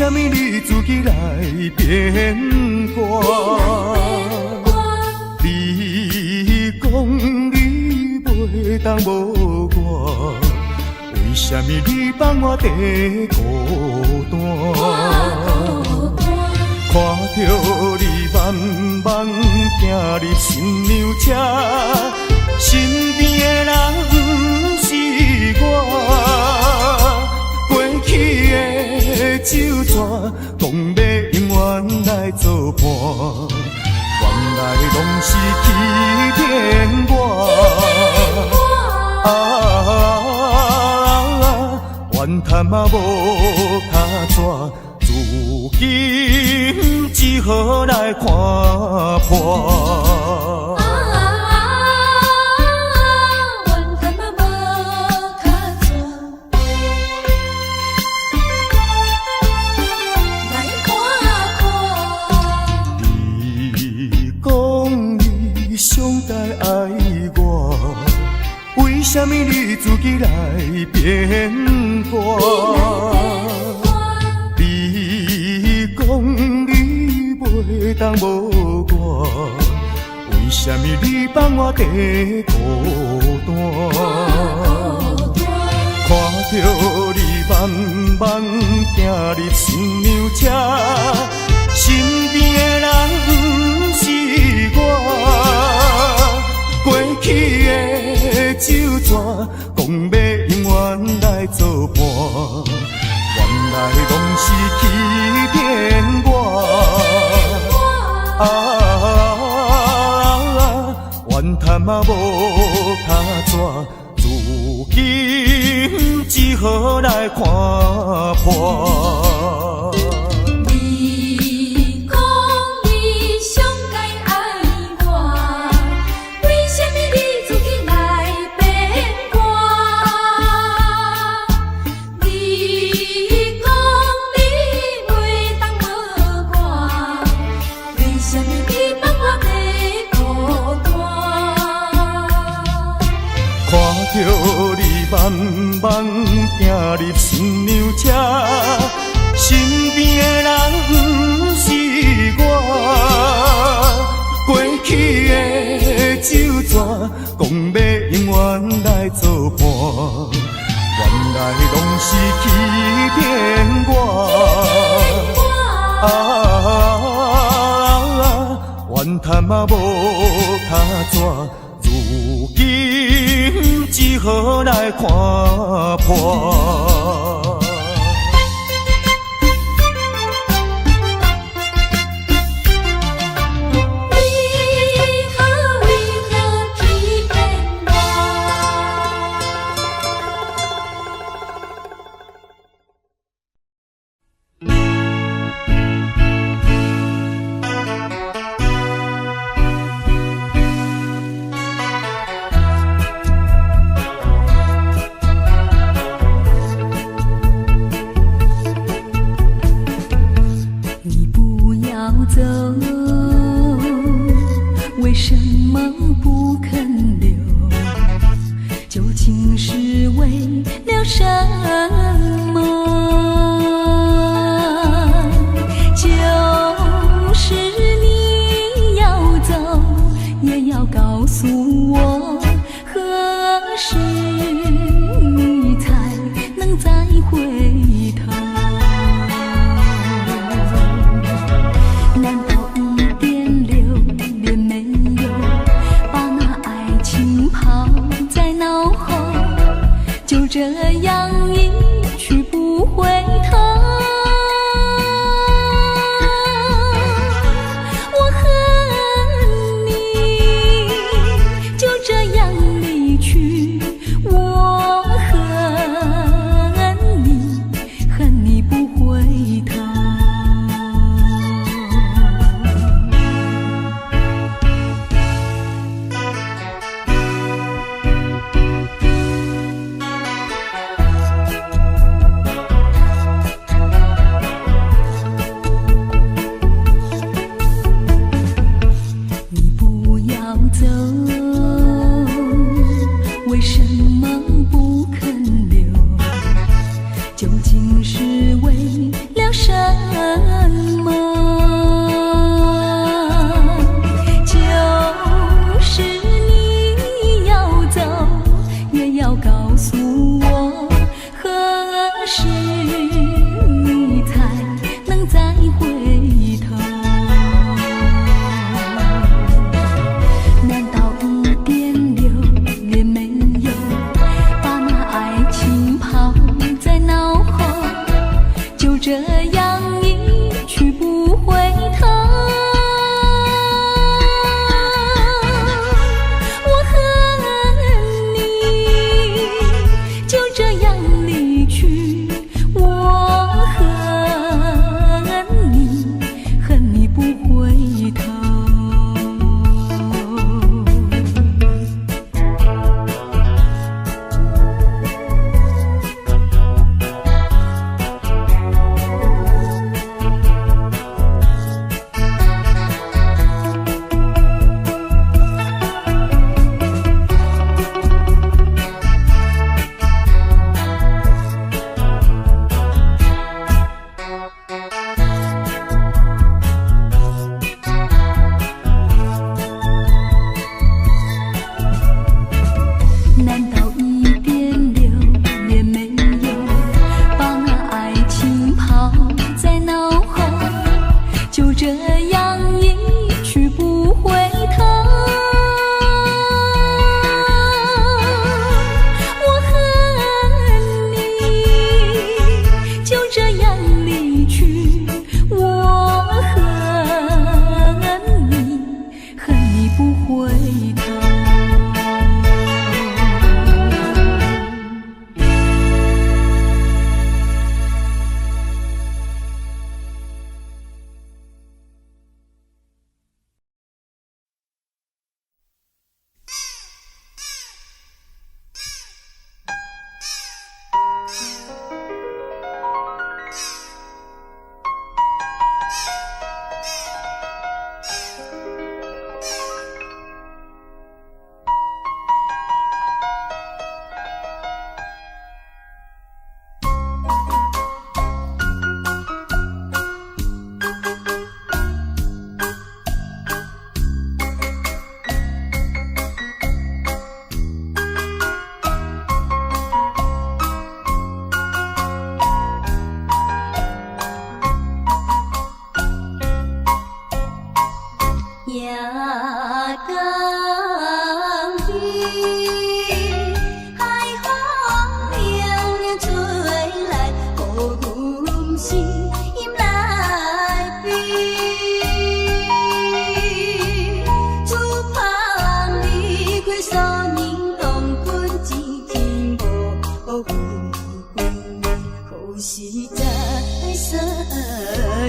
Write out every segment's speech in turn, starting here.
什么你自己来变卦？你讲你袂当无我，为什么你放我在孤单？看着你慢慢行入新娘车，身边的人不是我，过去的酒泉，讲要永远来作伴，原来拢是欺骗我。怨叹嘛无卡纸。如今只好来看破。怨叹嘛无卡纸，来看破。你讲你上该爱我，为什么你自己来变卦？袂当无我，为什么你放我在孤单？看着你慢慢行入新娘车，身边的人不是我，过去的酒泉，讲要永远来作伴，原来拢是欺骗我。怨叹嘛无卡纸，如今只好来看破。你讲你上该爱我，为什么你自己来变卦？你讲你袂当无我，为什么你放我在孤单？看着你慢慢行入新娘车，身边的人不是我，过去的酒泉，讲要永远来作伴，原来拢是欺骗我。怨叹嘛无卡纸，如今只好来看破。为什么不肯留？究竟是为了什么？就是你要走，也要告诉我，何时你才能再回头？难道一点留恋没有，把那爱情抛在脑后，就这样一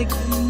记。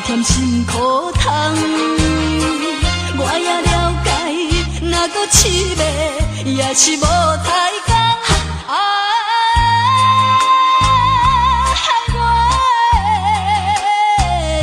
添心苦痛，我也了解，若搁凄迷，也是无太工。害我的是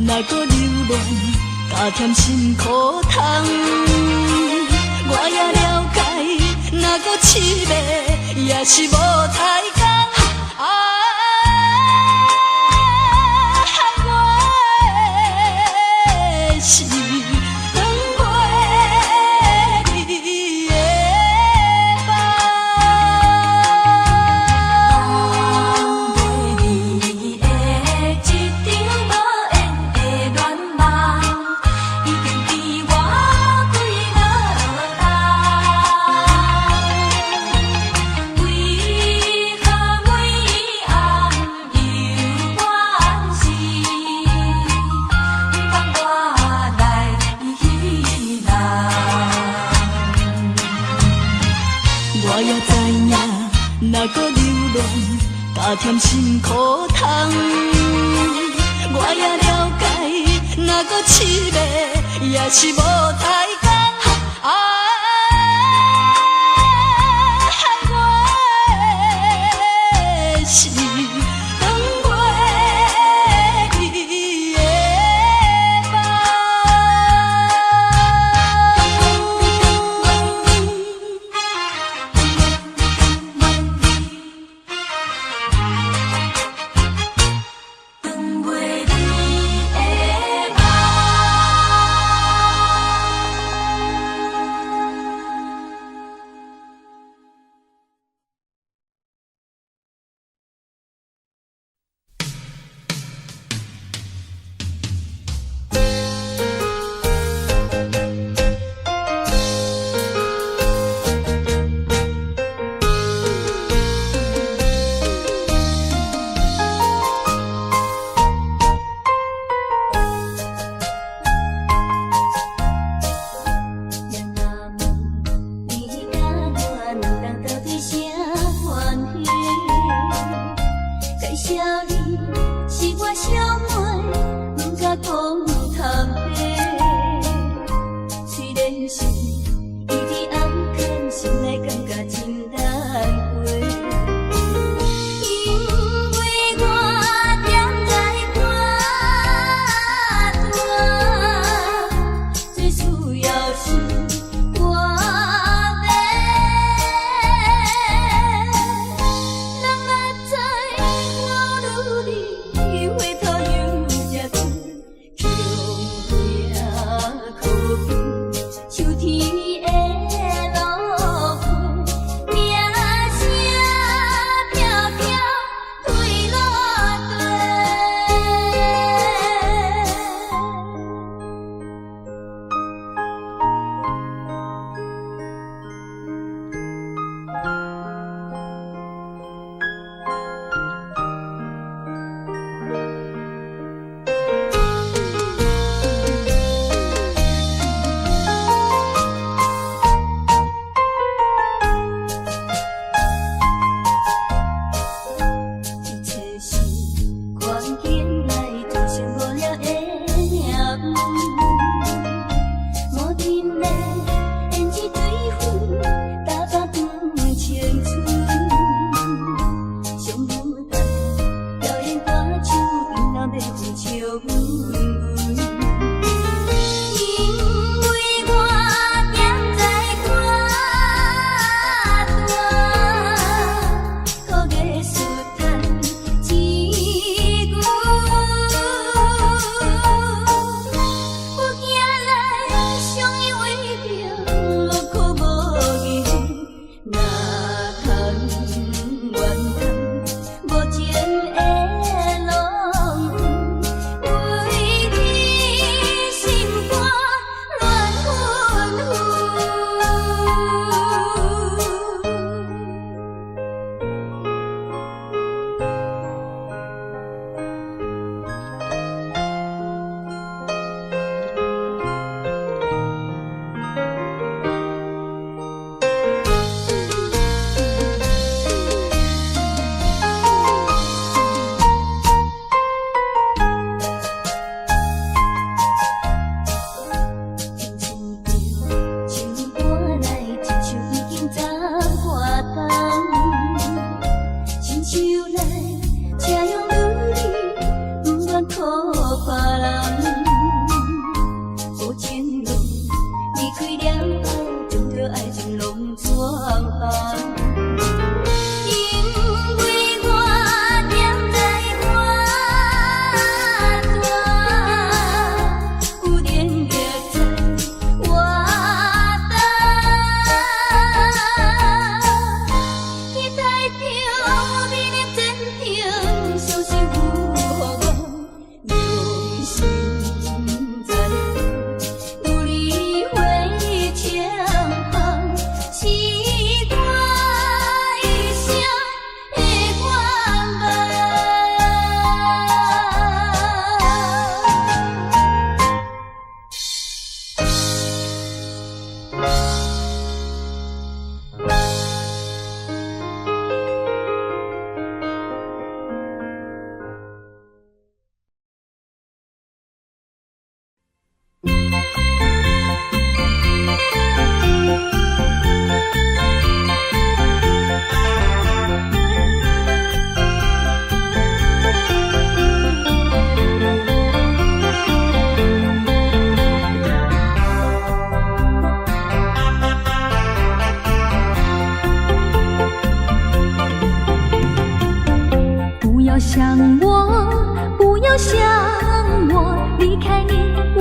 长袂离的添心苦痛，我也了解，若搁凄迷，也是无太工。害我的是长袂离的梦，长袂离的一场无缘的恋梦。来。乱，加添心苦痛。我也了解，若搁凄迷，也是无待讲。我的心。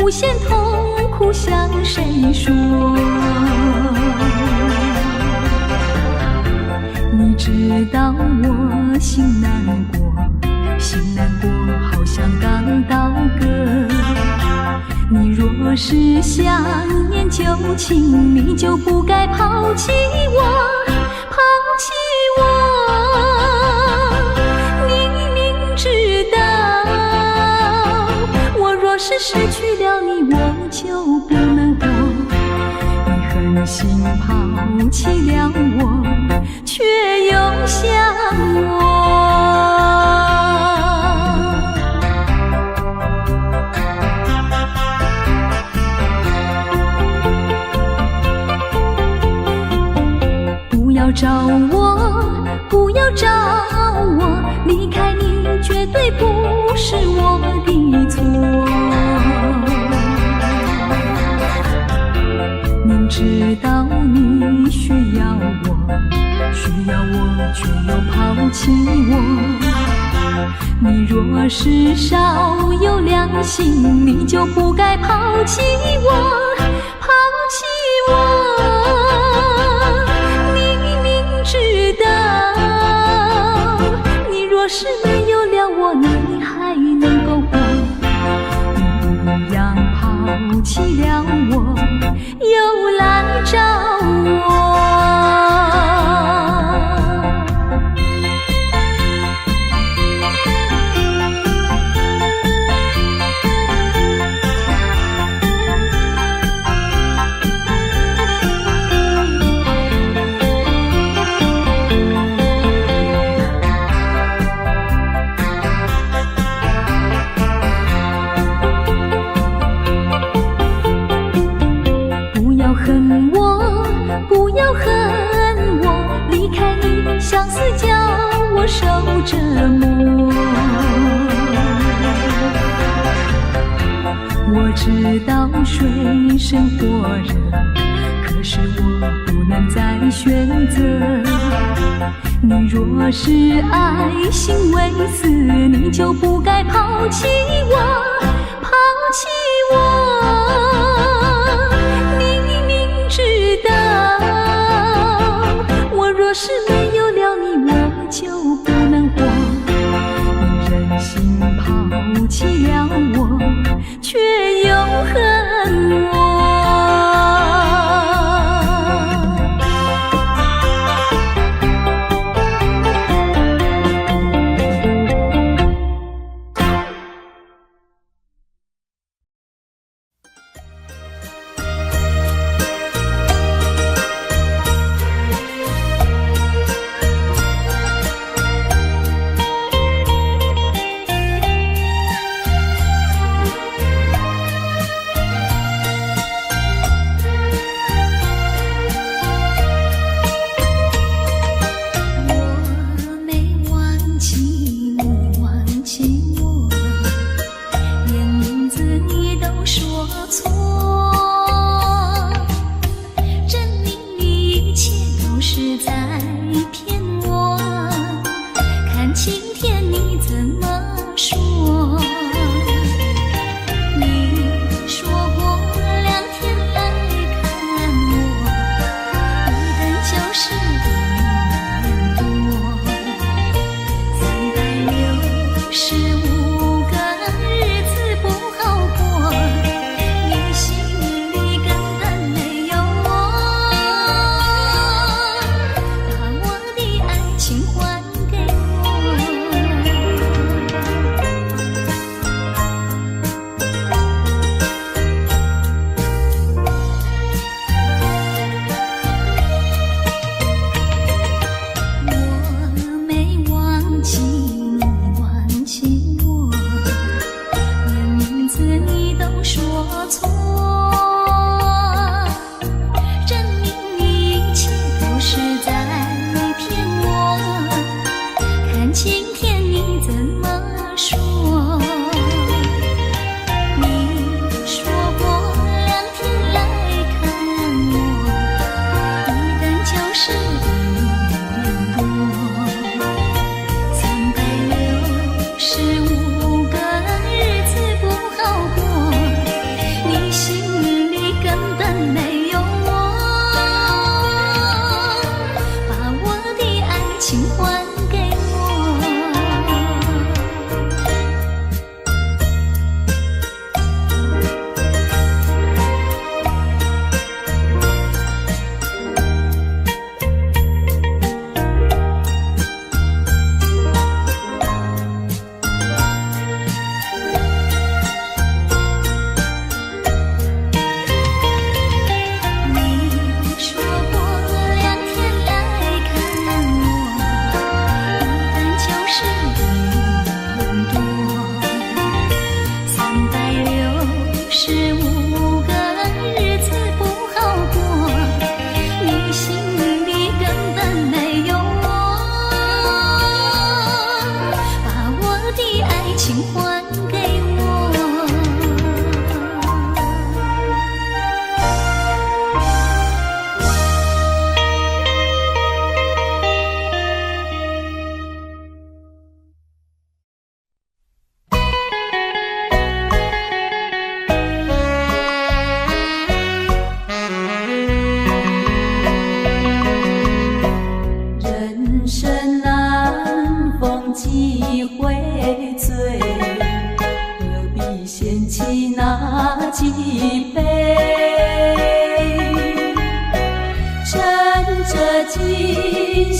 无限痛苦向谁说？你知道我心难过，心难过好像刚到歌。你若是想念旧情，你就不该抛弃我，抛弃我。你明知道，我若是失去了你，我就不能活。你狠心抛弃了我，却又想我。不要找我，不要找我，离开你绝对不是我的错。明知道你需要我，却又抛弃我。你若是少有良心，你就不该抛弃我，抛弃我。知道，你若是没有了我，你还能够活。你一样抛弃了我，又来找我。相思叫我受折磨，我知道水深火热，可是我不能再选择。你若是爱心为死，你就不该抛弃我，抛弃我。你明知道，我若是没有了你，我就不能活。你忍心抛弃了我，却又恨我。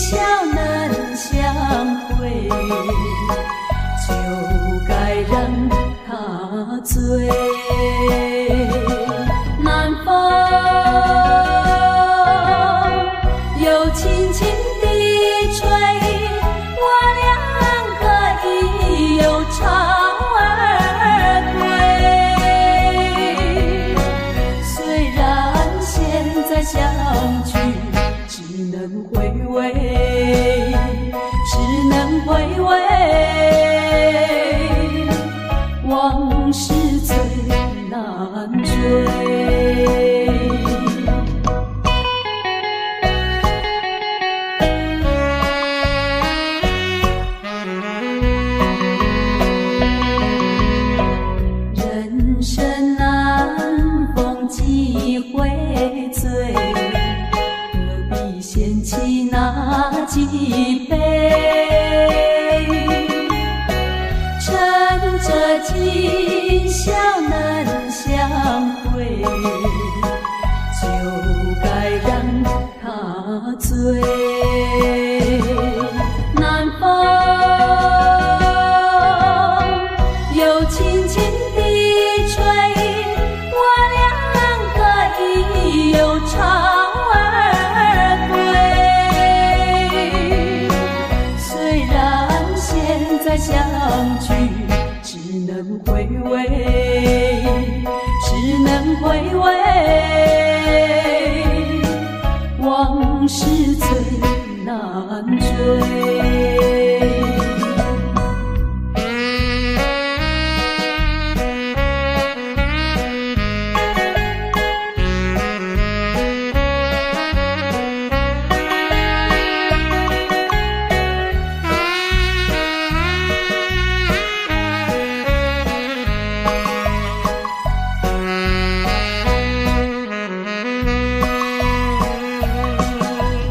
笑能相会，就该让它醉。南风又轻轻地吹，我俩可以忧愁而归。虽然现在相聚只能回味，只能回味，往事最难追。人生难逢几回醉，何必嫌弃那几杯？趁着今宵能相会，就该让它醉。南风又轻轻地吹，我俩可以忧愁而归。虽然现在相聚只能回味，只能回味，往事最难追。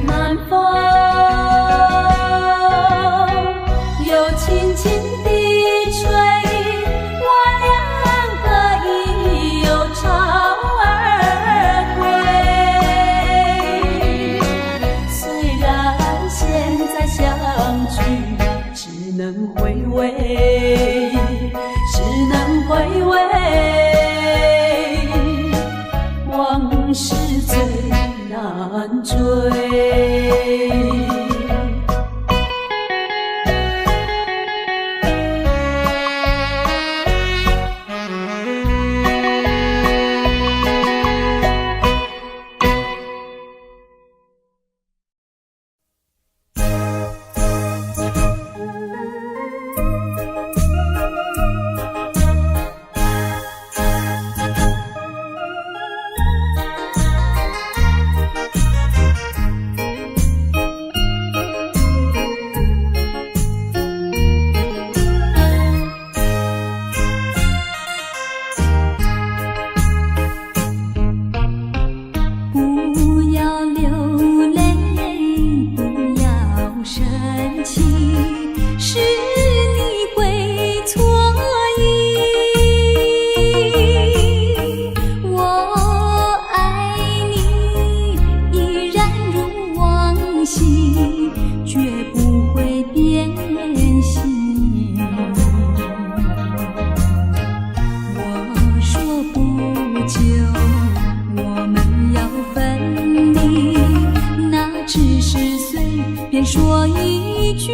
南风又轻轻地吹，我俩可以忧愁而归。虽然现在相聚只能回味，只能回味，往事最难追。说一句，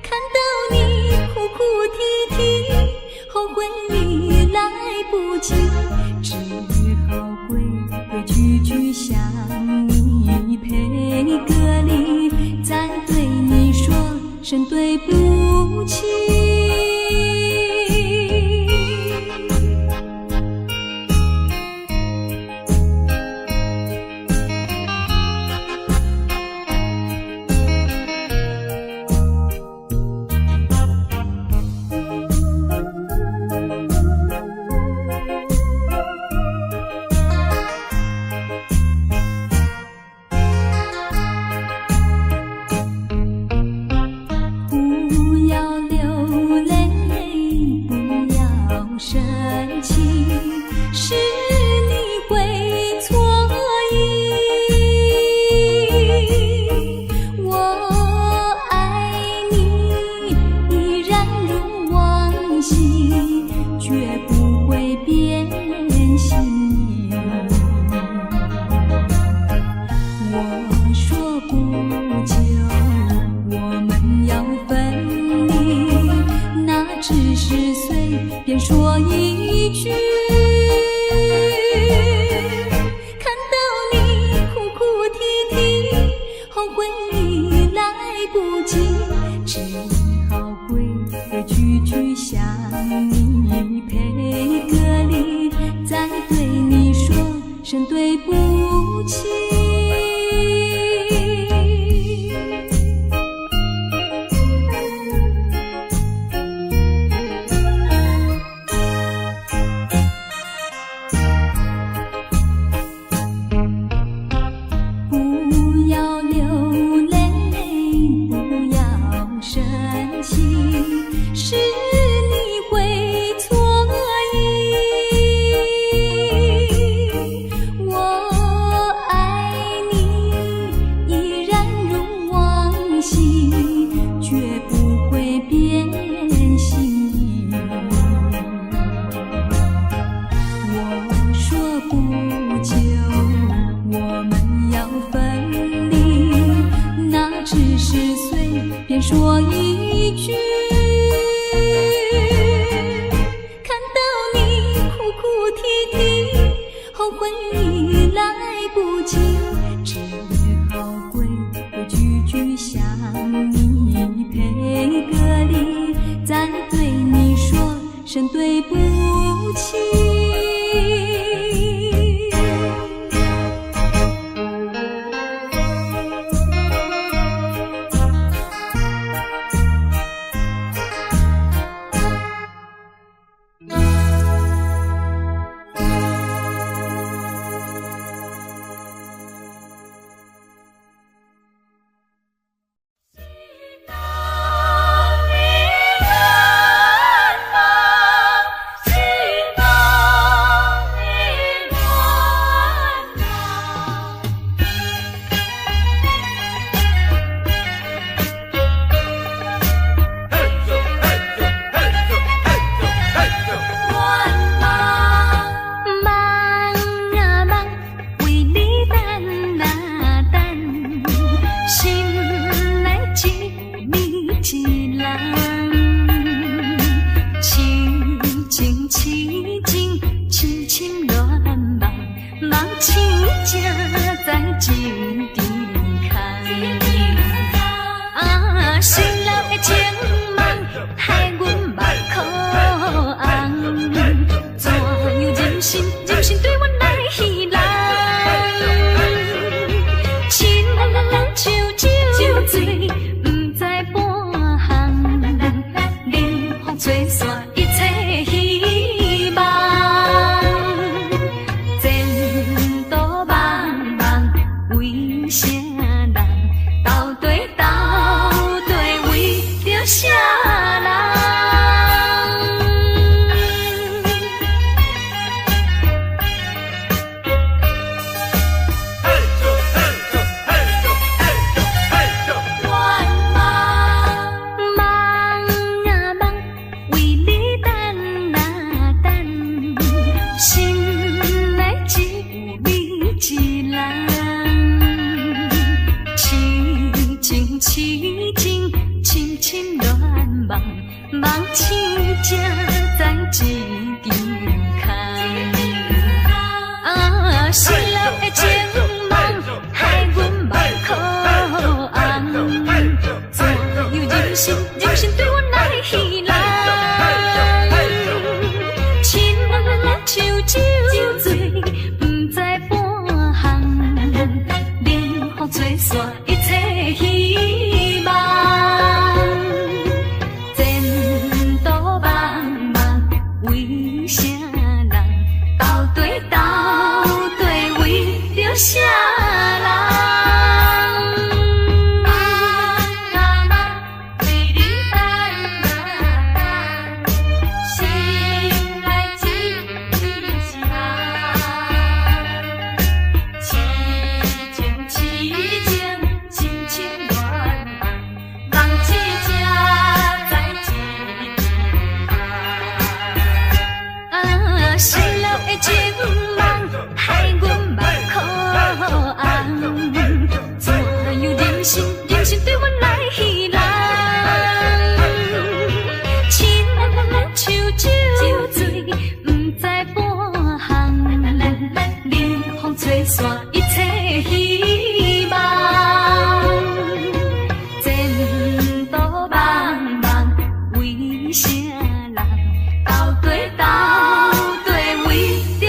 看到你哭哭啼啼，后悔已来不及，只好规规矩矩向你赔个礼，再对你说声对不起。是你会错意，声对不起。不要流泪，不要生气，是你会错意。我爱你依然如往昔，绝不会变心意。我说不久我们要分离，那只是随便说一句。看到你哭哭啼啼，后悔已来不及，只好规规矩矩向你赔个礼，再对你说声对不起。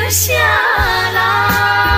下来。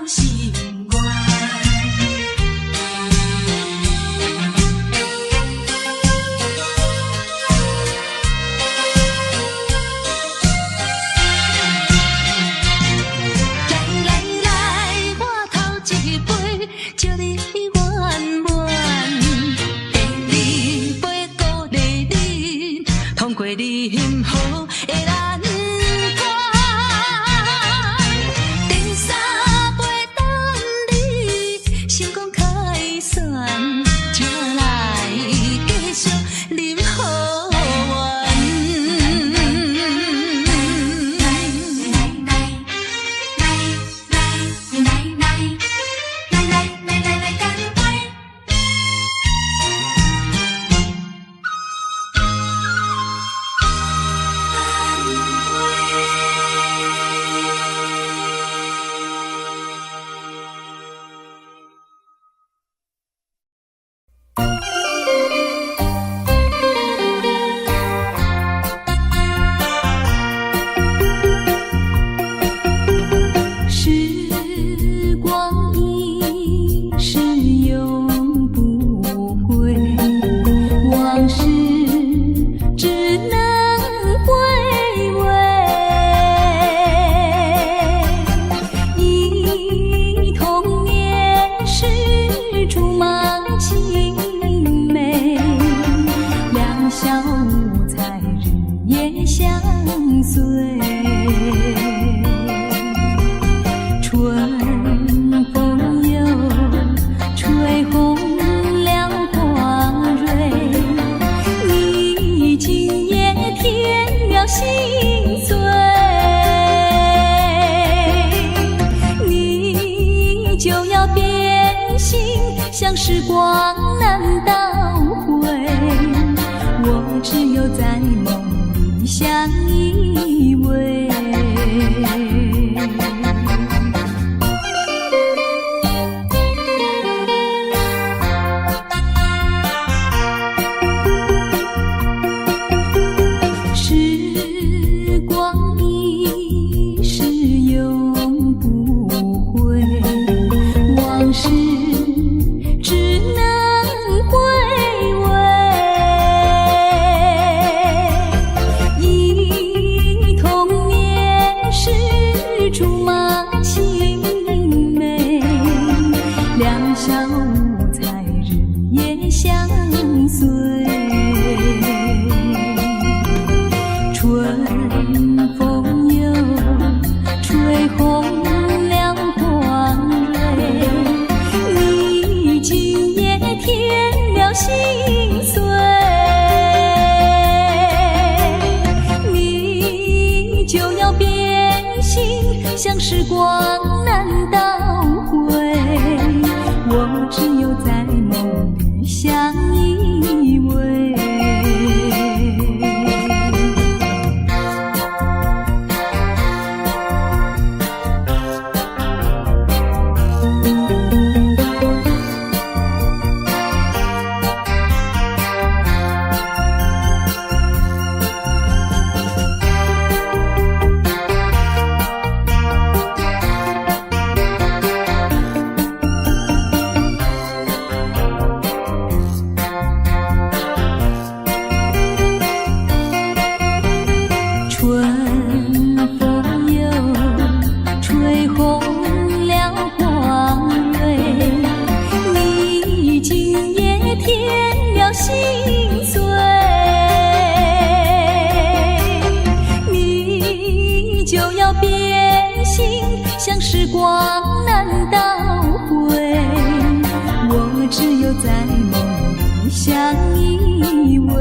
心愿。祝你圆满，第二杯鼓励你，通过你幸福的难关。第三杯等你成功开选，才来继续饮好运。时光一逝永不回，往事只能回味。忆童年时竹马青梅，两小无猜日夜相随。春风又吹红了花蕊，你今夜添了心碎，你就要变心，像时光难倒回，我只有在梦里相依偎。时光一逝永不回，往事只能回味。忆童年时竹马青梅，两小无猜日夜相随。春风又吹红了花蕊，你今夜添了心碎，你就要变心，像时光难倒回，我只有在梦里相依偎。春风又吹红了花蕊，你今夜添了心碎，你就要变心，像时光难倒回，我只有在梦里相依偎。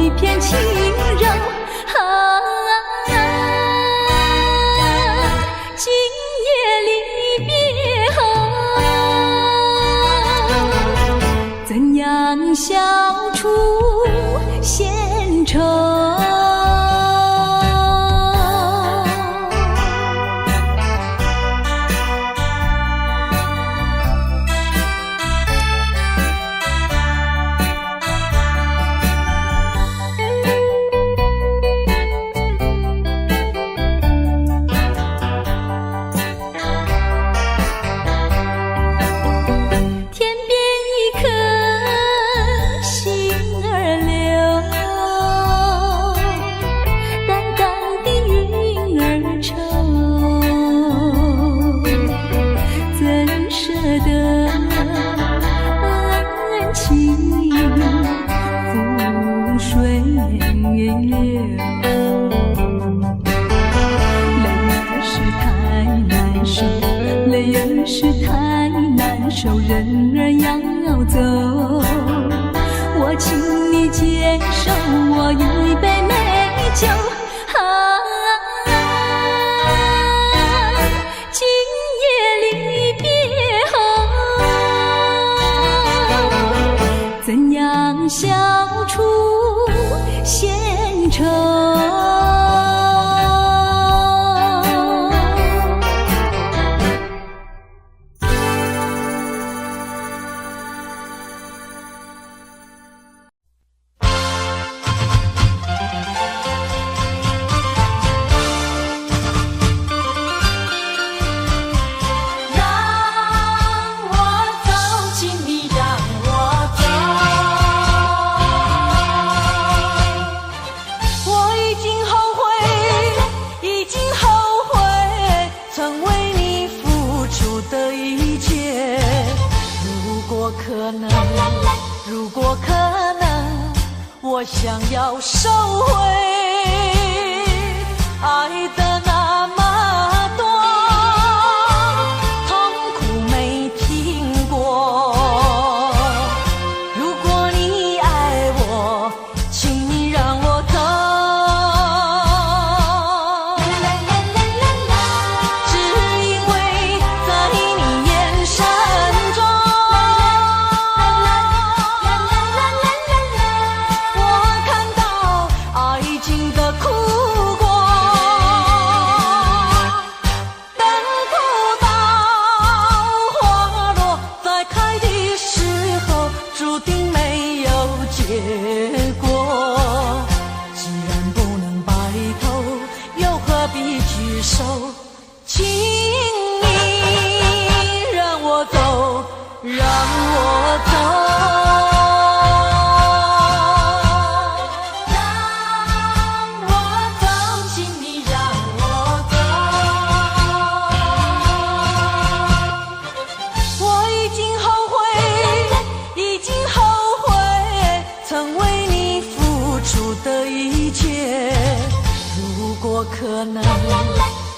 一片轻柔。今夜离别后，怎样消除闲愁？人儿要走，我请你接受我一杯美酒。今夜离别后，怎样消除闲愁？如果可能，我想要收回爱的那么多，痛苦没听过。如果你爱我，请你让我走。只因为在你眼神中，结果既然不能白头，又何必聚首？请你让我走，让我走，让我走，请你让我走。我已经后悔，已经后悔曾为你付出的一切。如果可能，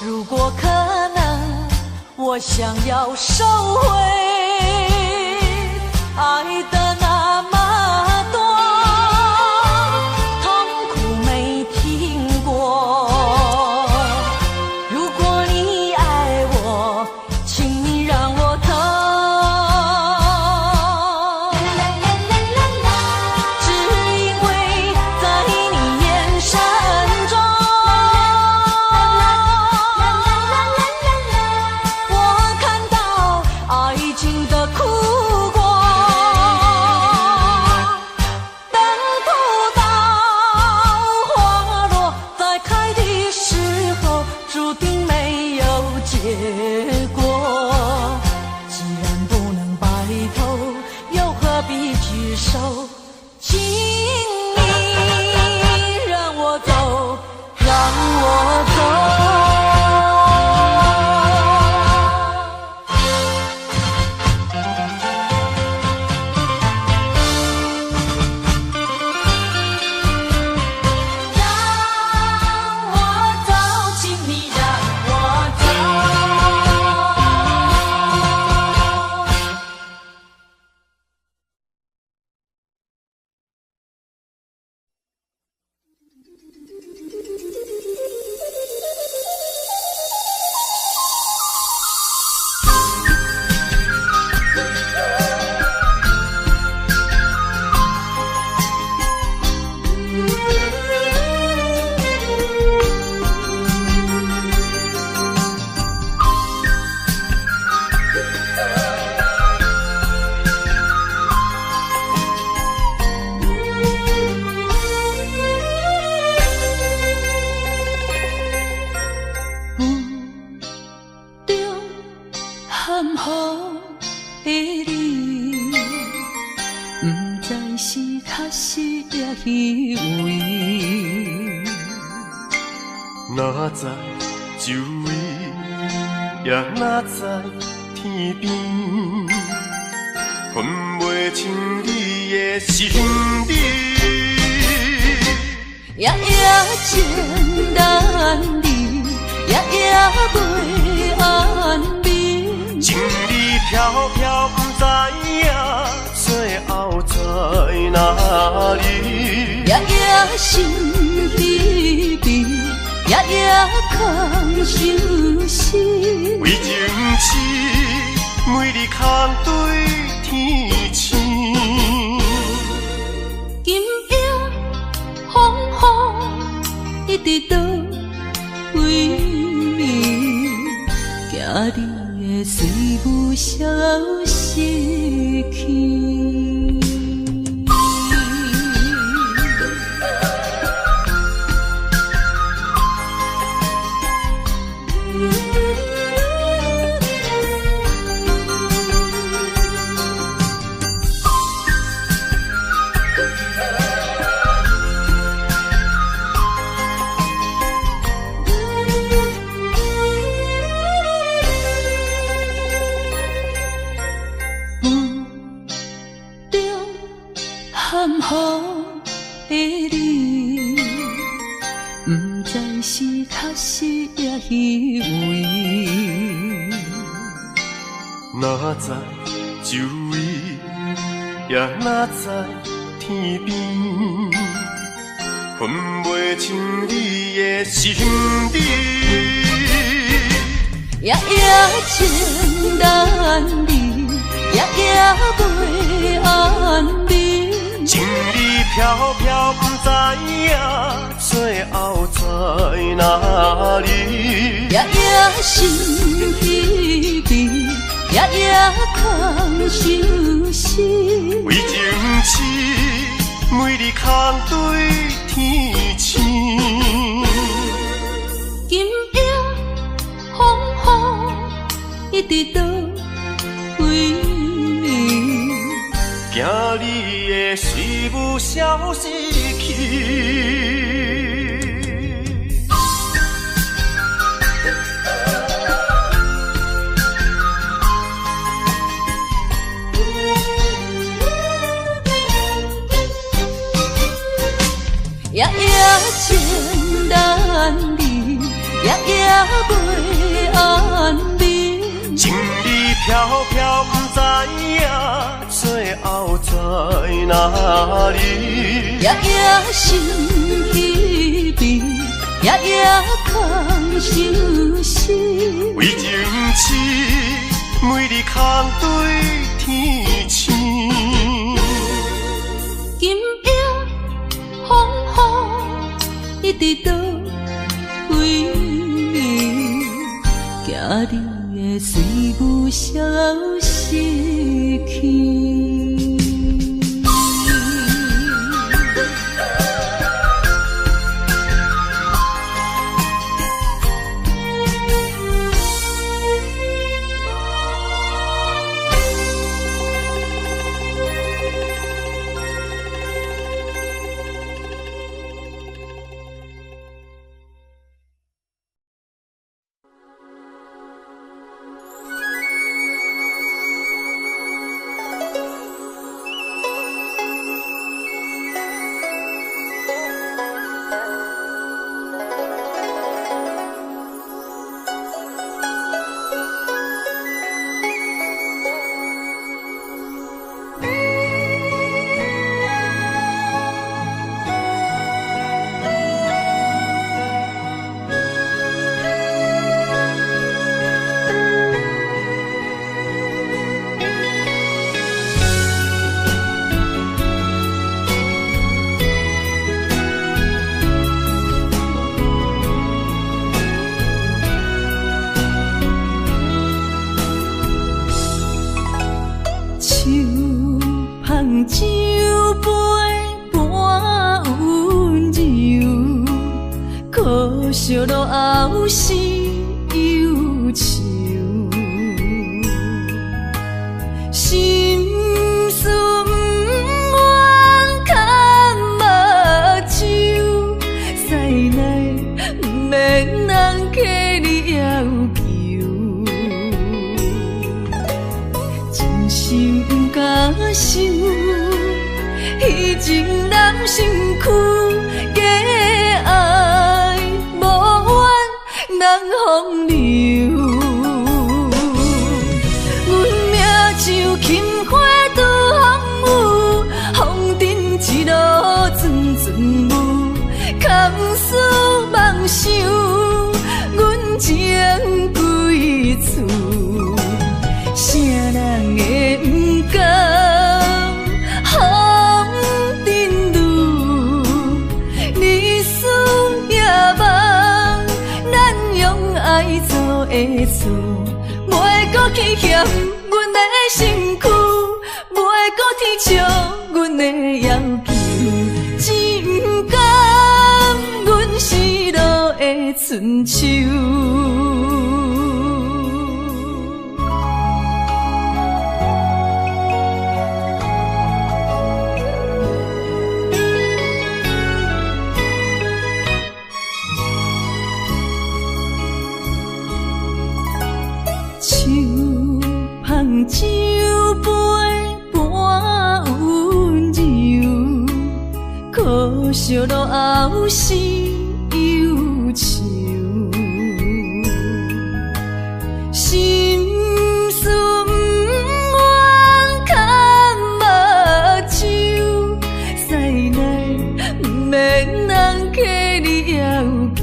如果可能，我想要收回爱的那么多，痛苦没听过。如果你爱我，请你让我走。爱情的苦果。位，哪知周围，也哪知天边，分袂清你的心理。夜夜情难离，夜夜袂安眠。情理飘飘，不知影最后在哪里。夜夜心离别，夜夜空相思。为情痴，每日空对天星。今夜风雨一直到为暝，惊你的随无消息去。含糊的你，不知是确实也虚伪。哪知周围，也哪知天边，分袂清你的心理。夜夜情难离，夜夜袂安眠。情理飘飘，不知影最后在哪里。夜夜心离别，夜夜空相思。为情痴，每日空对天星。今夜风雨一直到为暝，惊你的随无消息去。夜夜情难离，夜夜袂安眠。情理飘飘，不知影最后在哪里。夜夜心离别，夜夜空相思。为情痴，每日空对天星。今夜风雨一直到为暝，惊你的随无消息去。酒杯半温柔，可惜落后是忧愁。心事不愿牵目睭，身躯，假爱无怨人风流。阮命就轻花拄风雨，风尘一路阵阵雾，空思梦想，阮情归厝。啥人会不甘风尘路？日思夜梦，咱用爱做的厝，袂搁去嫌阮的身躯，袂搁天笑阮的要求，真甘阮失落的春秋。酒杯半温柔，可惜落后是忧愁。心事不愿牵目睭，使来不免人客你要求。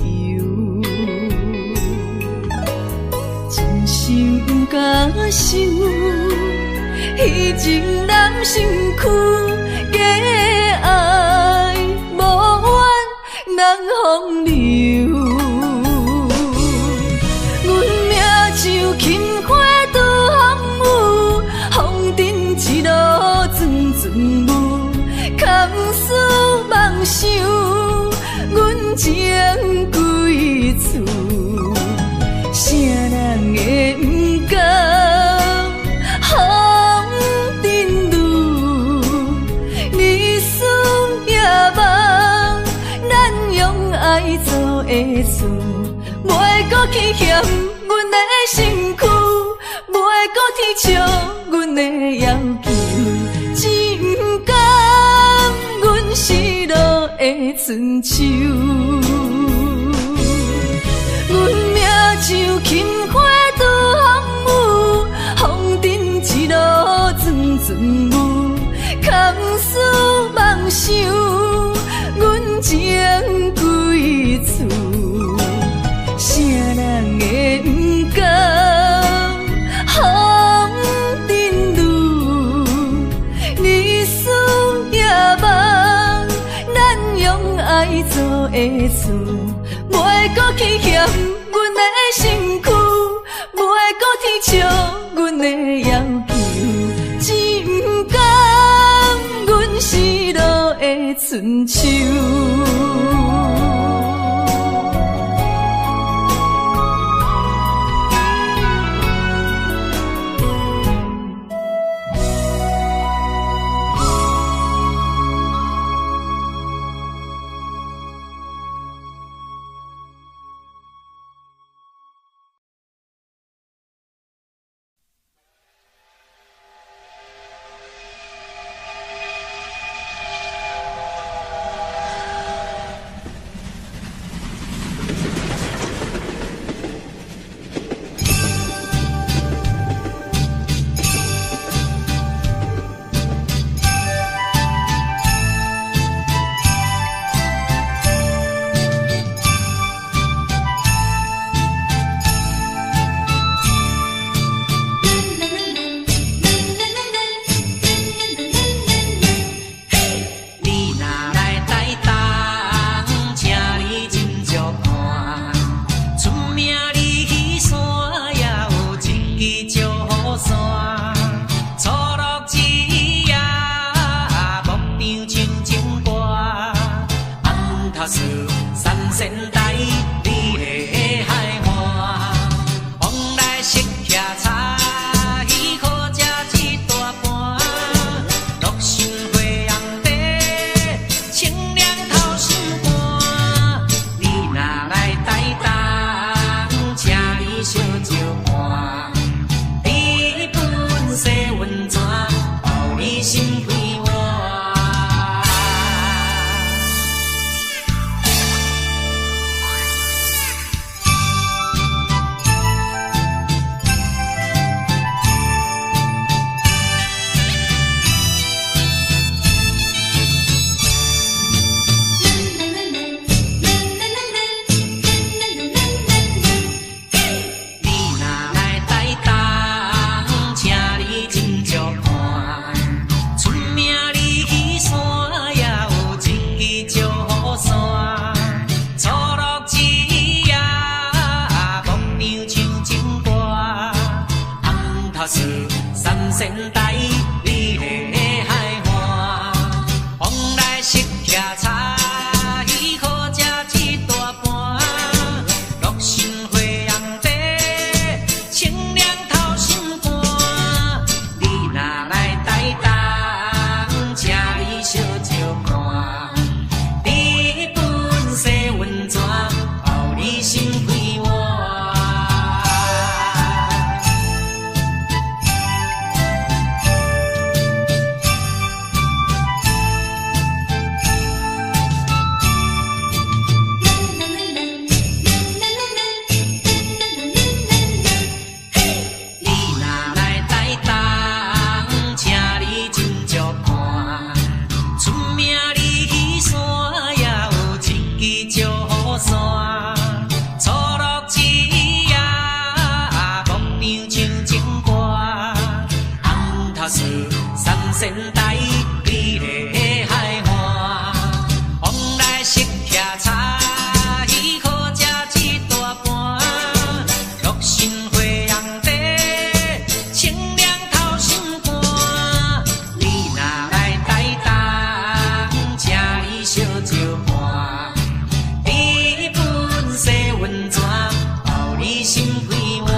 真心不敢想。迄情男身躯，假爱无怨人风流。阮命就轻花拄风雨，风尘一路阵阵雾，空思梦想，阮情归厝。啥人会不甘风尘路？日思夜梦，咱用爱做的厝，袂搁去嫌阮的身躯，袂搁天笑阮的要求，真甘阮失落的春秋。阮命就轻花拄风雨，风尘一路阵阵雾，空思梦想，阮情归厝。啥人会不甘风尘路？日思夜梦，咱用爱做的厝，袂搁去嫌阮的身躯，袂搁天笑阮的要求，真甘阮失落的春秋。仙台美丽的海岸，往来色徛茶鱼好食一大盘，玉心花红茶，清凉透心肝。你若来台东，请伊烧酒盘，日本洗温泉，包你心开换。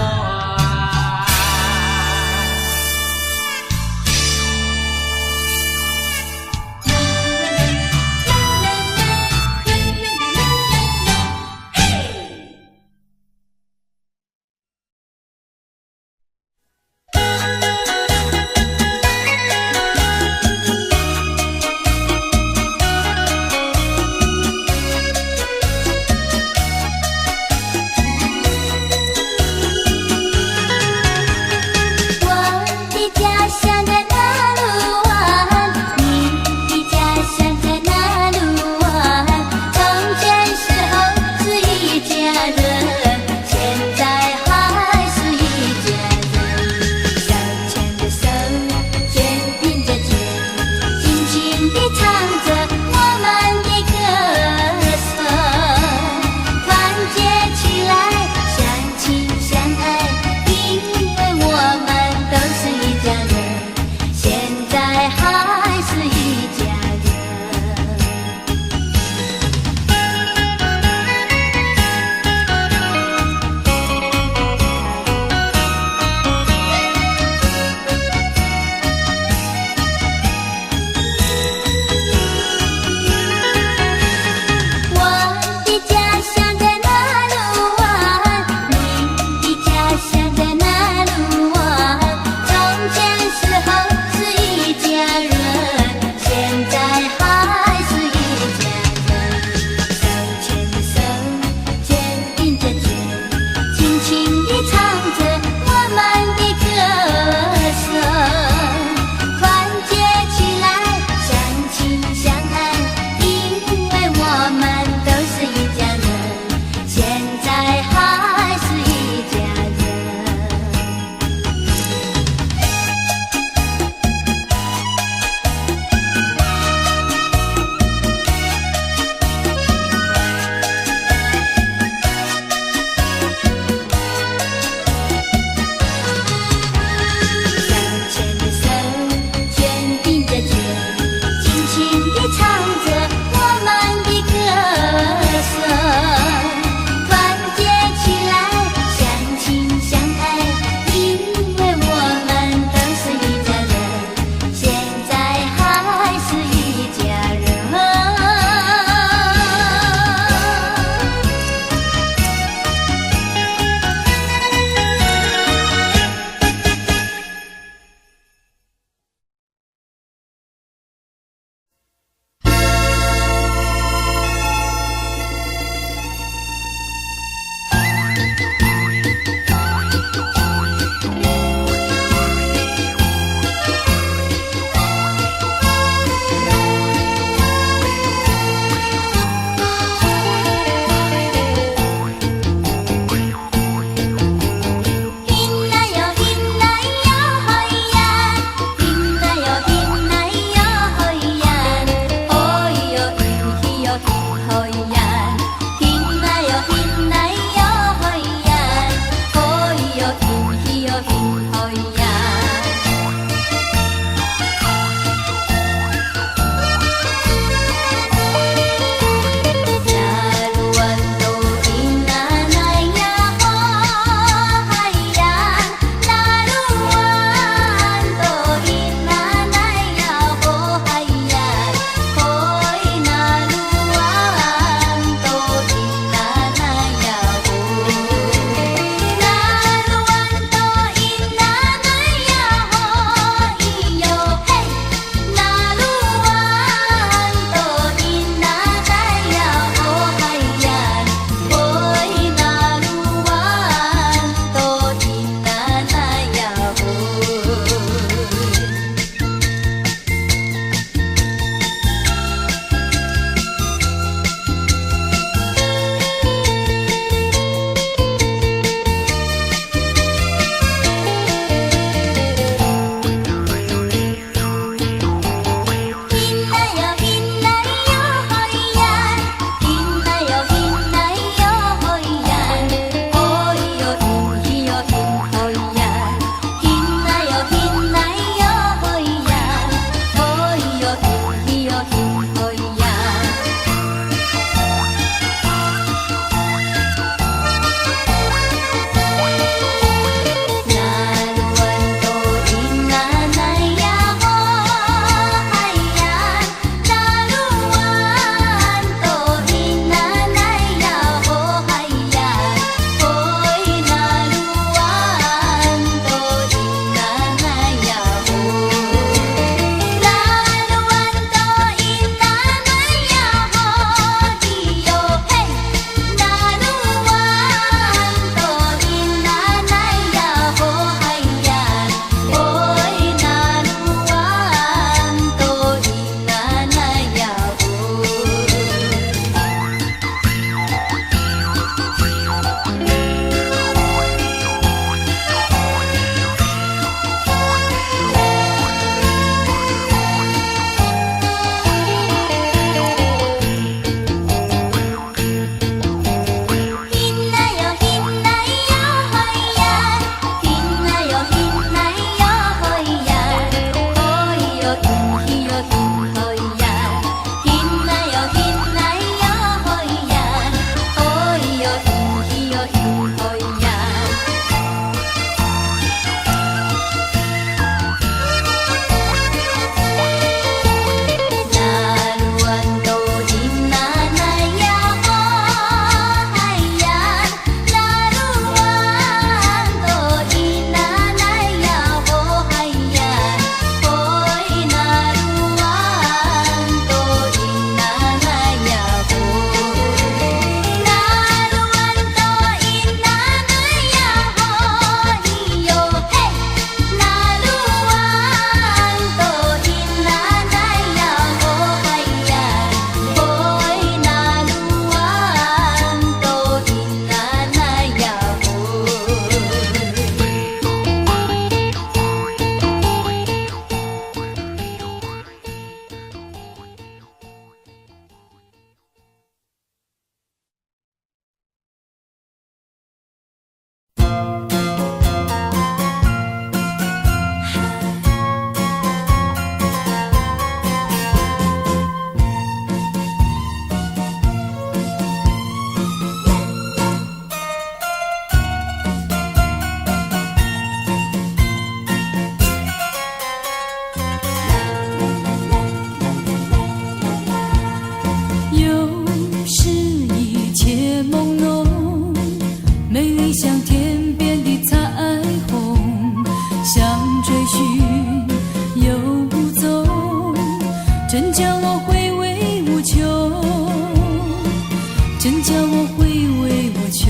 真叫我回味无穷，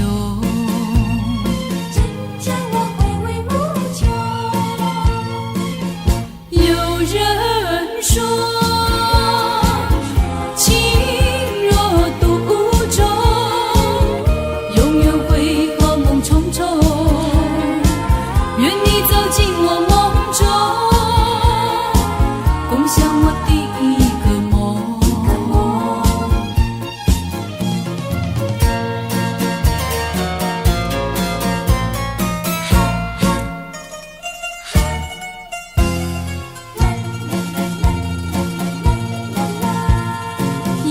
真叫我回味无穷。有人说，情若独钟，永远会好梦重重。愿你走进我梦中，共享我第一个梦。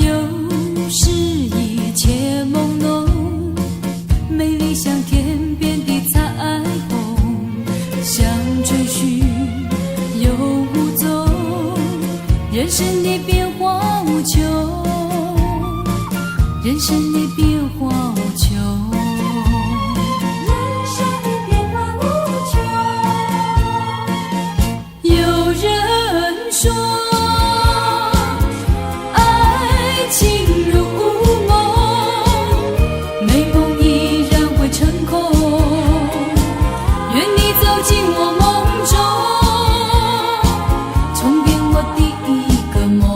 有时一切朦胧，美丽像天边的彩虹，想追寻又无踪，人生的变化无穷，人生的变化无穷。人生的变化无穷。有人说，爱情如梦，美梦依然会成空。愿你走进我梦中，重编我第一个梦。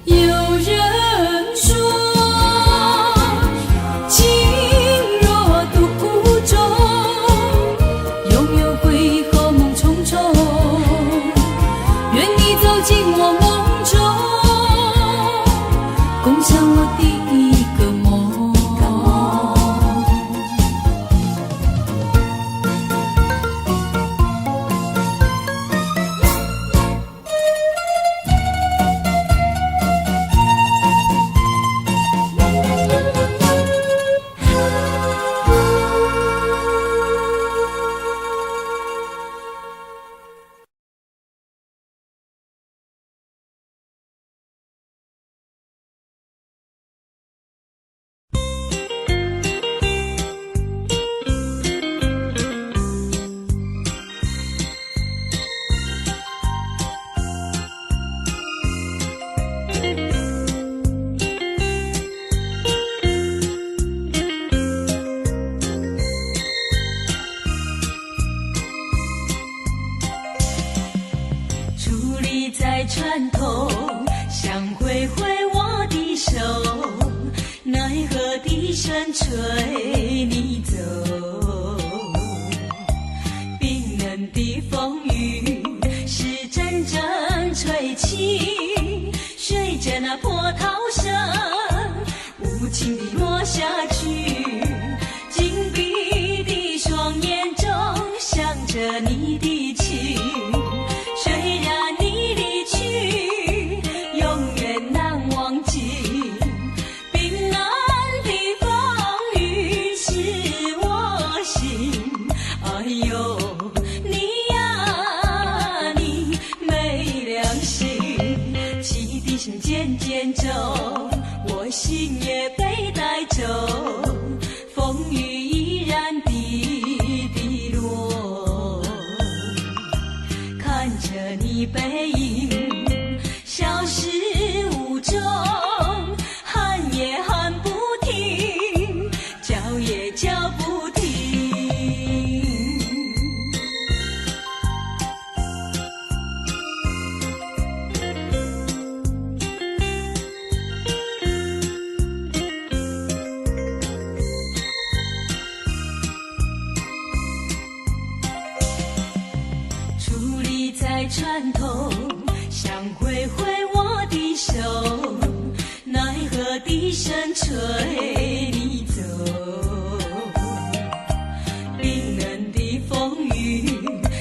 有人说，情若独钟，永远会好梦重重。愿你走进我梦中，共享我第一个梦。矗立在船头，想挥挥我的手，奈何笛声吹你走。冰冷的风雨是阵阵吹起，随着那波涛声无情地落下去。紧闭的双眼中想着你的情，虽然你离去永远难忘记。冰冷的风雨是我心，哎呦你呀你没良心。汽笛声渐渐走，我心也被带走，风雨依然滴滴落。看着你背影消失无踪，喊也喊不停，叫也叫不停。矗立在船头，想挥挥我的手，奈何笛声吹你走。冰冷的风雨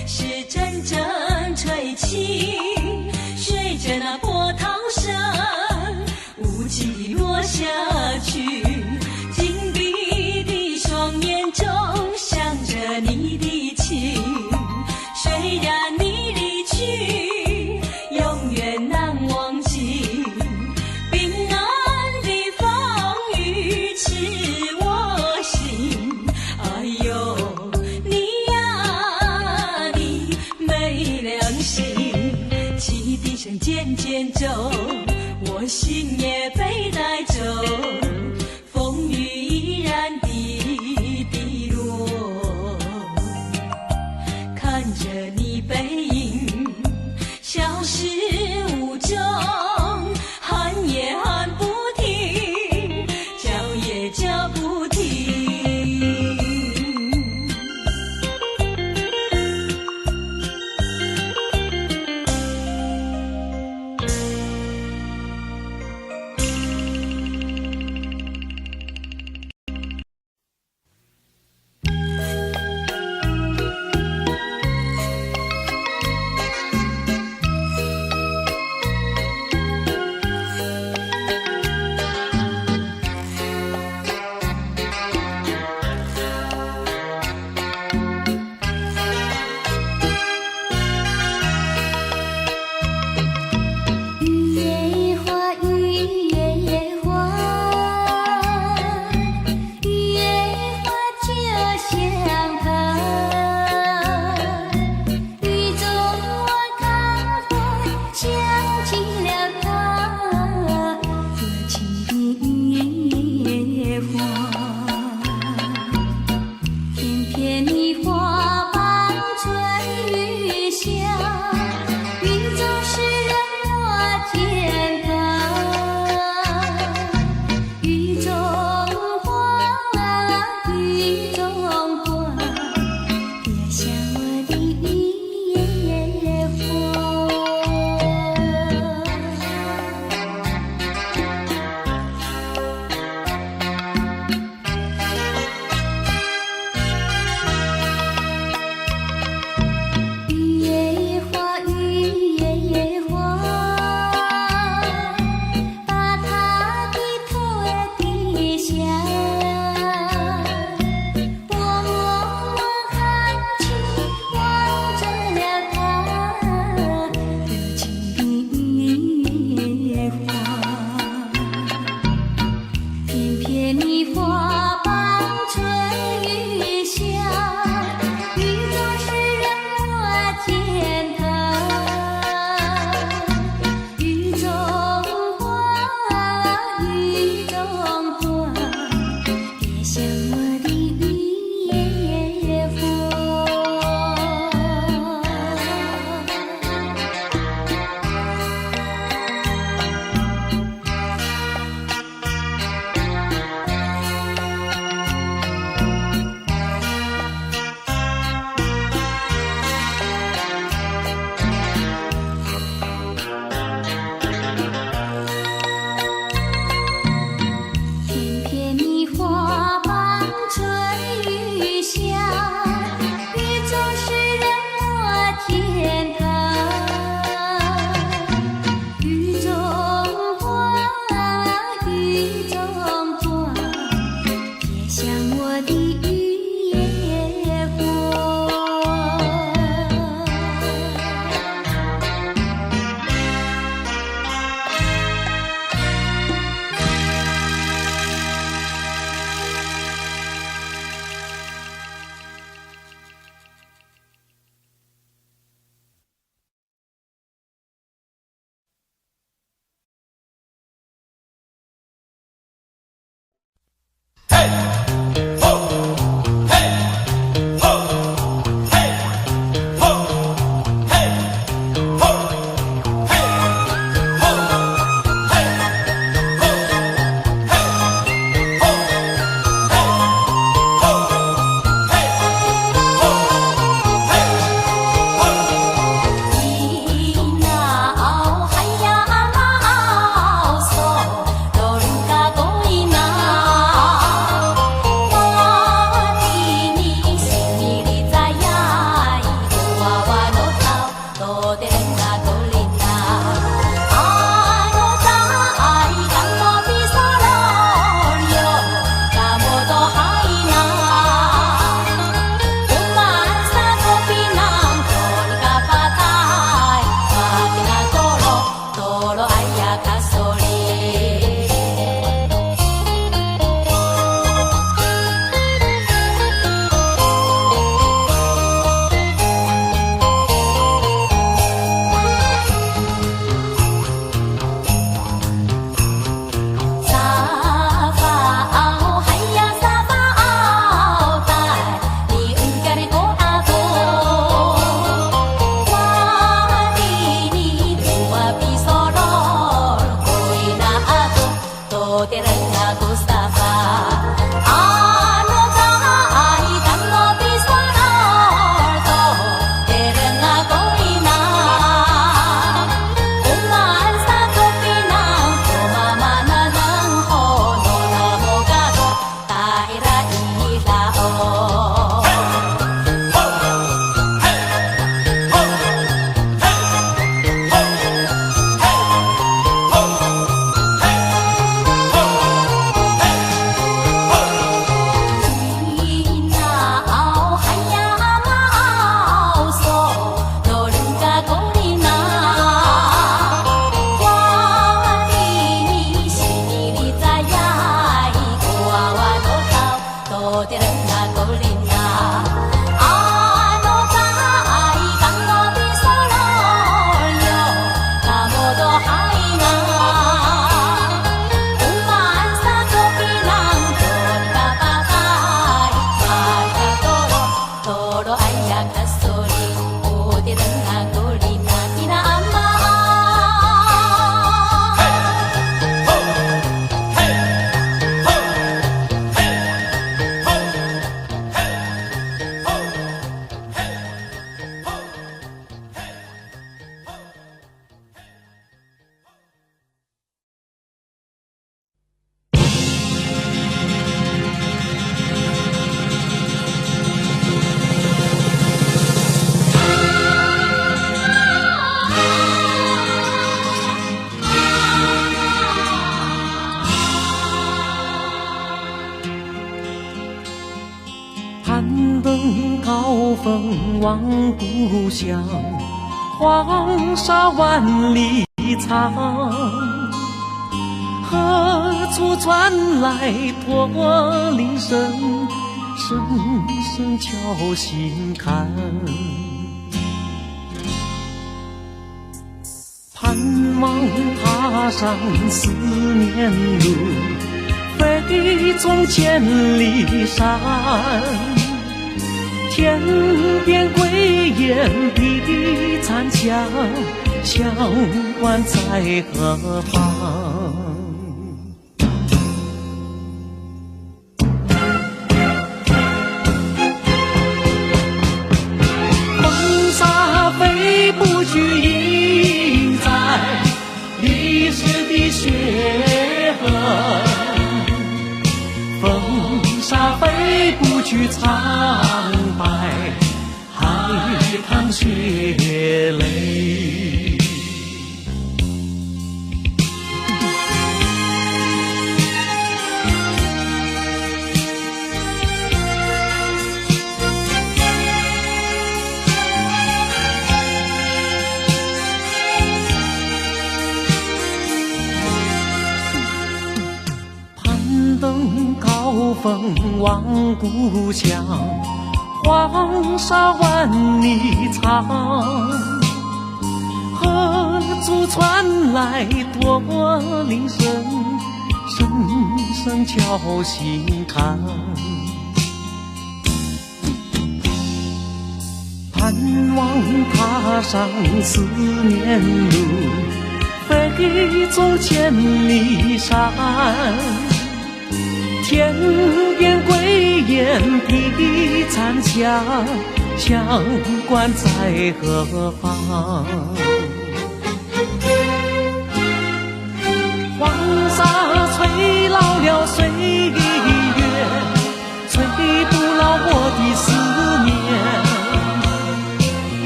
是阵阵吹起，随着那波涛声无情地落下去。紧闭的高峰望故乡，黄沙万里长。何处传来驼铃声，声声敲心坎。盼望踏上思念路，飞纵千里山。天边归雁的残响，相唤在何方？风沙飞不去，印在历史的血痕。风沙飞不去，苍白海棠血泪。风望故乡，黄沙万里长。何处传来多铃声，声声敲心坎。盼望踏上思念路，飞纵千里山。天边归雁啼残响，乡关在何方？黄沙吹老了岁月，吹不老我的思念。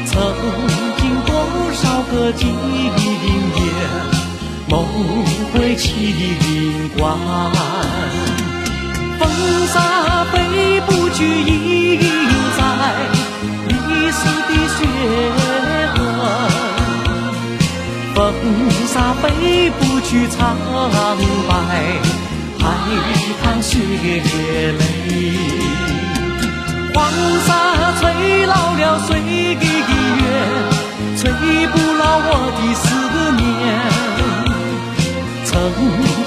曾经多少个今夜，梦回秦关。风沙飞不去，印在历史的血痕。风沙飞不去，苍白海棠血泪。黄沙吹老了岁月，吹不老我的思念。曾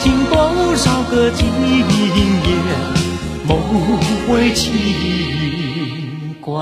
经多少个今夜，梦回秦关。